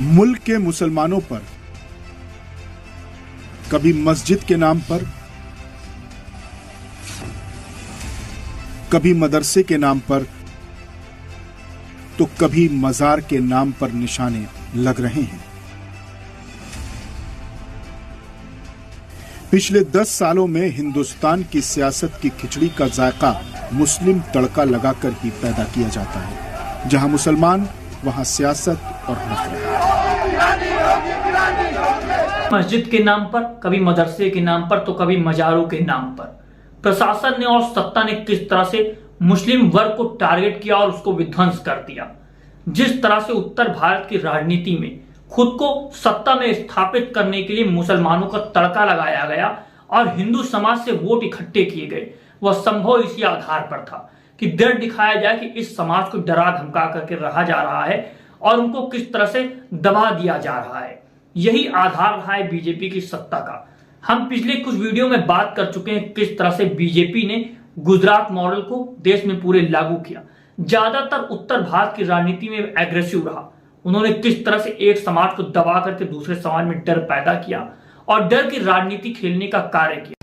मुल्क के मुसलमानों पर कभी मस्जिद के नाम पर, कभी मदरसे के नाम पर, तो कभी मजार के नाम पर निशाने लग रहे हैं। पिछले 10 सालों में हिंदुस्तान की सियासत की खिचड़ी का जायका मुस्लिम तड़का लगाकर ही पैदा किया जाता है। जहां मुसलमान वहां सियासत और नफरत। मस्जिद के नाम पर, कभी मदरसे के नाम पर, तो कभी मजारों के नाम पर प्रशासन ने और सत्ता ने किस तरह से मुस्लिम वर्ग को टारगेट किया और उसको विध्वंस कर दिया। जिस तरह से उत्तर भारत की राजनीति में खुद को सत्ता में स्थापित करने के लिए मुसलमानों का तड़का लगाया गया और हिंदू समाज से वोट इकट्ठे किए गए, वह संभव इसी आधार पर था कि डर दिखाया जाए कि इस समाज को डरा धमका करके रहा जा रहा है और उनको किस तरह से दबा दिया जा रहा है। यही आधार रहा है बीजेपी की सत्ता का। हम पिछले कुछ वीडियो में बात कर चुके हैं किस तरह से बीजेपी ने गुजरात मॉडल को देश में पूरे लागू किया। ज्यादातर उत्तर भारत की राजनीति में एग्रेसिव रहा। उन्होंने किस तरह से एक समाज को दबा करके दूसरे समाज में डर पैदा किया और डर की राजनीति खेलने का कार्य किया।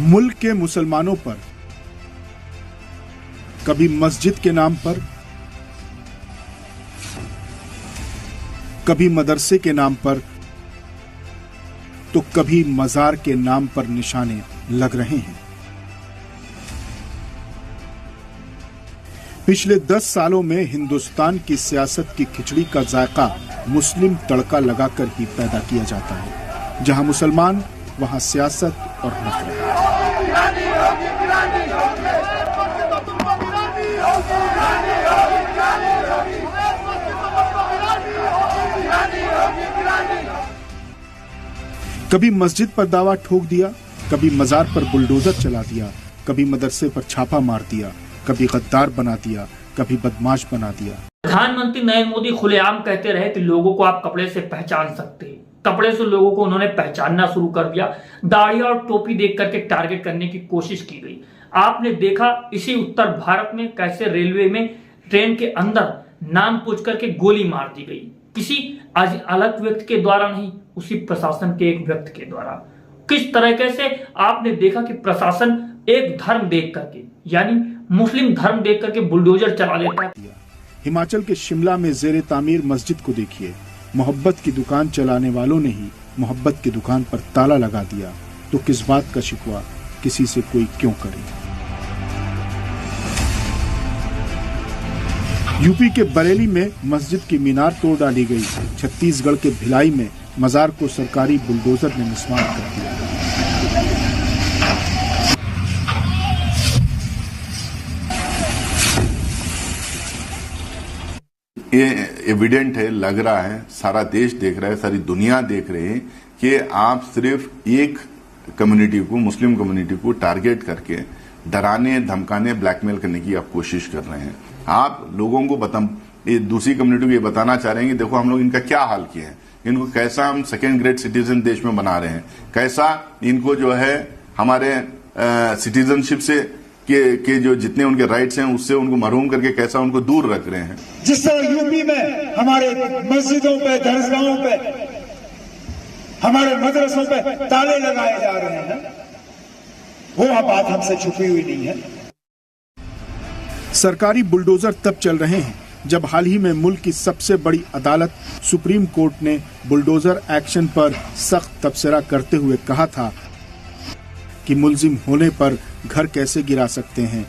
मुल्क के मुसलमानों पर कभी मस्जिद के नाम पर, कभी मदरसे के नाम पर, तो कभी मजार के नाम पर निशाने लग रहे हैं। पिछले 10 सालों में हिंदुस्तान की सियासत की खिचड़ी का जायका मुस्लिम तड़का लगाकर ही पैदा किया जाता है। जहां मुसलमान वहां सियासत और नफरत। कभी मस्जिद पर दावा ठोक दिया, कभी मजार पर बुलडोजर चला दिया, कभी मदरसे पर छापा मार दिया, कभी गद्दार बना दिया, कभी बदमाश बना दिया। प्रधानमंत्री नरेंद्र मोदी खुलेआम कहते रहे कि लोगों को आप कपड़े से पहचान सकते हैं। कपड़े से लोगों को उन्होंने पहचानना शुरू कर दिया। दाढ़ी और टोपी देख करके टारगेट करने की कोशिश की गई। आपने देखा इसी उत्तर भारत में कैसे रेलवे में ट्रेन के अंदर नाम पूछ करके गोली मार दी गई। किसी अलग व्यक्ति के द्वारा नहीं, उसी प्रशासन के एक व्यक्ति के द्वारा। किस तरीके से आपने देखा कि प्रशासन एक धर्म देख करके, यानी मुस्लिम धर्म देख करके बुलडोजर चला देता है। हिमाचल के शिमला में जेरे तामीर मस्जिद को देखिए। मोहब्बत की दुकान चलाने वालों ने ही मोहब्बत की दुकान पर ताला लगा दिया, तो किस बात का शिकवा किसी से कोई क्यों करे। यूपी के बरेली में मस्जिद की मीनार तोड़ डाली गई। छत्तीसगढ़ के भिलाई में मजार को सरकारी बुलडोजर ने मिसमार कर दिया। ये एविडेंट है, लग रहा है, सारा देश देख रहा है, सारी दुनिया देख रही है कि आप सिर्फ एक कम्युनिटी को, मुस्लिम कम्युनिटी को टारगेट करके डराने, धमकाने, ब्लैकमेल करने की आप कोशिश कर रहे हैं। आप लोगों को दूसरी कम्युनिटी को ये बताना चाह रहे हैं कि देखो हम लोग इनका क्या हाल किए हैं, इनको कैसा हम सेकेंड ग्रेड सिटीजन देश में बना रहे हैं, कैसा इनको जो है हमारे सिटीजनशिप से के जो जितने उनके राइट्स हैं उससे उनको महरूम करके कैसा उनको दूर रख रहे हैं। जिस तरह यूपी में हमारे मस्जिदों पे, दरगाहों पे, हमारे मदरसों पे ताले लगाए जा रहे हैं, वो बात हमसे छुपी हुई नहीं है। सरकारी बुलडोजर तब चल रहे हैं जब हाल ही में मुल्क की सबसे बड़ी अदालत सुप्रीम कोर्ट ने बुलडोजर एक्शन पर सख्त तबसरा करते हुए कहा था कि मुल्जिम होने पर घर कैसे गिरा सकते हैं।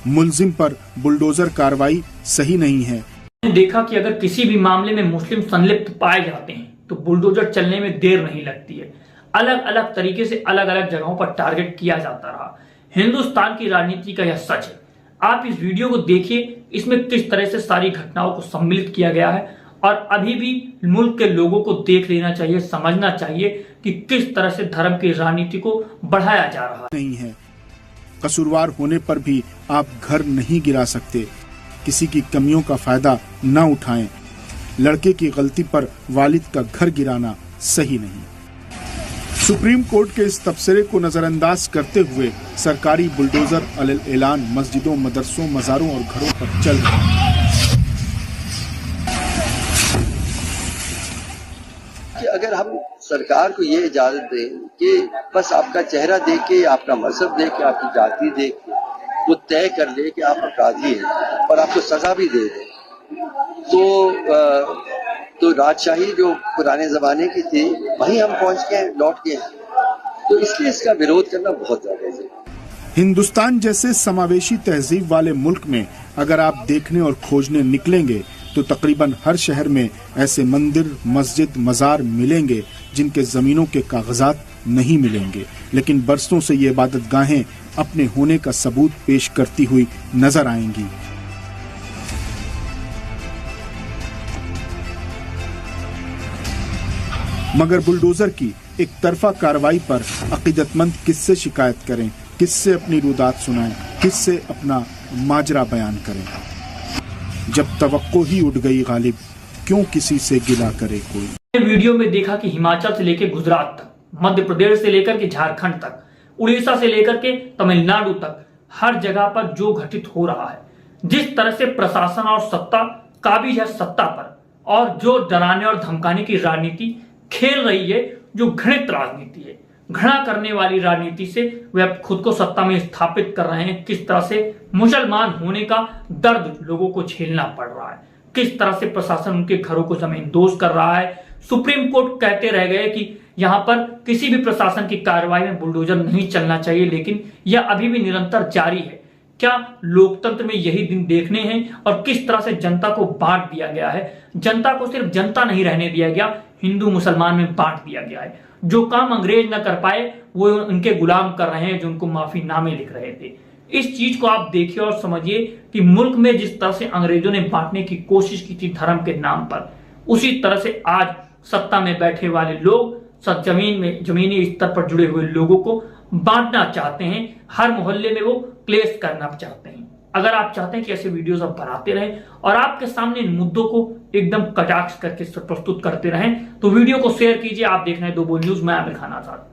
मुल्जिम पर बुलडोजर कार्रवाई सही नहीं है। देखा कि अगर किसी भी मामले में मुस्लिम संलिप्त पाए जाते हैं तो बुलडोजर चलने में देर नहीं लगती है। अलग अलग तरीके से अलग अलग जगहों पर टारगेट किया जाता रहा। हिंदुस्तान की राजनीति का यह सच है। आप इस वीडियो को देखिए, इसमें किस तरह से सारी घटनाओं को सम्मिलित किया गया है और अभी भी मुल्क के लोगों को देख लेना चाहिए, समझना चाहिए कि किस तरह से धर्म की राजनीति को बढ़ाया जा रहा नहीं है। कसूरवार होने पर भी आप घर नहीं गिरा सकते। किसी की कमियों का फायदा न उठाएं। लड़के की गलती पर वालिद का घर गिराना सही नहीं। सुप्रीम कोर्ट के इस तबसरे को नजरअंदाज करते हुए सरकारी बुलडोजर अलल ऐलान मस्जिदों, मदरसों, मज़ारों और घरों पर चल रहे हैं। कि अगर हम सरकार को ये इजाजत दें कि बस आपका चेहरा देख के, आपका मजहब देख के, आपकी जाति देख के वो तय कर ले कि आप अपराधी हैं और आपको सजा भी दे दे, तो राजशाही जो पुराने जमाने की थी वहीं हम पहुंच के लौट के हैं। तो इसलिए इसका विरोध करना बहुत ज्यादा है। हिंदुस्तान जैसे समावेशी तहजीब वाले मुल्क में अगर आप देखने और खोजने निकलेंगे तो तकरीबन हर शहर में ऐसे मंदिर, मस्जिद, मज़ार मिलेंगे जिनके जमीनों के कागजात नहीं मिलेंगे, लेकिन बरसों से ये इबादत गाहें अपने होने का सबूत पेश करती हुई नजर आएंगी। मगर बुलडोजर की एक तरफा कार्रवाई पर अकीदतमंद किससे शिकायत करें, किससे अपनी रुदात सुनाएं, किससे अपना माजरा बयान करें। जब तवक्को ही उड़ गई गालिब, क्यों किसी से गिला करे कोई। वीडियो में देखा कि हिमाचल से लेकर गुजरात तक, मध्य प्रदेश से लेकर के झारखंड तक, उड़ीसा से लेकर के तमिलनाडु तक, हर जगह पर जो घटित हो रहा है, जिस तरह से प्रशासन और सत्ता काबिज है सत्ता पर, और जो डराने और धमकाने की राजनीति खेल रही है, जो घृणित राजनीति है, घृणा करने वाली राजनीति से वे अब खुद को सत्ता में स्थापित कर रहे हैं। किस तरह से मुसलमान होने का दर्द लोगों को झेलना पड़ रहा है, किस तरह से प्रशासन उनके घरों को जमींदोज कर रहा है। सुप्रीम कोर्ट कहते रह गए कि यहां पर किसी भी प्रशासन की कार्रवाई में बुलडोजर नहीं चलना चाहिए, लेकिन यह अभी भी निरंतर जारी है। क्या लोकतंत्र में यही दिन देखने हैं? और किस तरह से जनता को बांट दिया गया है। जनता को सिर्फ जनता नहीं रहने दिया गया, हिंदू मुसलमान में बांट दिया गया है। जो काम अंग्रेज न कर पाए वो उनके गुलाम कर रहे हैं, जो उनको माफीनामे लिख रहे थे। इस चीज को आप देखिए और समझिए कि मुल्क में जिस तरह से अंग्रेजों ने बांटने की कोशिश की थी धर्म के नाम पर, उसी तरह से आज सत्ता में बैठे वाले लोग जमीनी स्तर पर जुड़े हुए लोगों को बांटना चाहते हैं। हर मोहल्ले में वो क्लेश करना चाहते हैं। अगर आप चाहते हैं कि ऐसे वीडियोस आप बनाते रहें और आपके सामने इन मुद्दों को एकदम कटाक्ष करके प्रस्तुत करते रहें, तो वीडियो को शेयर कीजिए। आप देख रहे हैं दो बोल न्यूज, मैं आमिर खान आजाद।